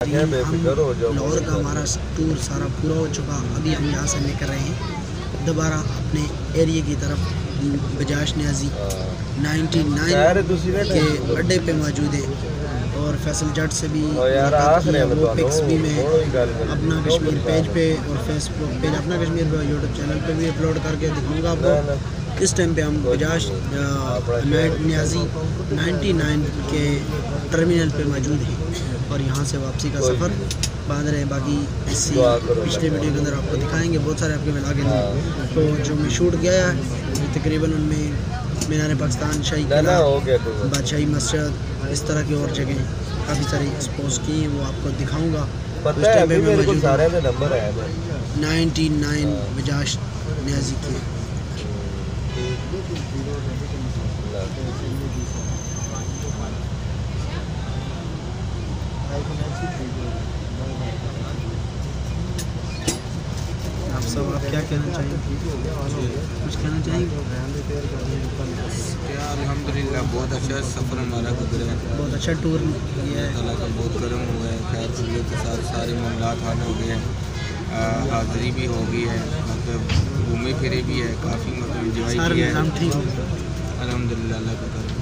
हम लाहौर का हमारा टूर सारा पूरा हो चुका। अभी हम यहाँ से निकल रहे हैं दोबारा अपने एरिया की तरफ। बजाज न्याजी 99 के अड्डे पे मौजूद है और फैसल जट से भी वो पिक्स भी मैं अपना कश्मीर पेज पे और फेसबुक पेज अपना कश्मीर पे यूट्यूब चैनल पे भी अपलोड करके दिखाऊंगा आपको। इस टाइम पे हम बजाज न्याजी 99 के टर्मिनल पे मौजूद हैं और यहाँ से वापसी का सफ़र बांध रहे हैं। बाकी इसी पिछले वीडियो के अंदर आपको दिखाएंगे बहुत सारे आपके मिला के तो जो मैं शूट किया है तकरीबन उनमें मीनार पाकिस्तान, शाही किला, बादशाही मस्जिद, इस तरह की और जगह काफ़ी सारी एक्सपोज की हैं, वो आपको दिखाऊँगा। 99 बजाज न्याजी की आप सब आप क्या कहना चाहेंगे? कुछ कहना चाहेंगे? अल्हम्दुलिल्लाह बहुत अच्छा सफ़र हमारा गुजरा है, बहुत अच्छा टूर किया है। अल्लाह का बहुत करम हुआ है, खैर खैरियत के साथ सारे मामलात हल हो गए हैं, हाज़िरी भी हो गई है, मतलब घूमे फिरे भी है, काफ़ी मतलब एंजॉय किया है। ठीक है अल्हम्दुलिल्लाह अल्लाह का करम।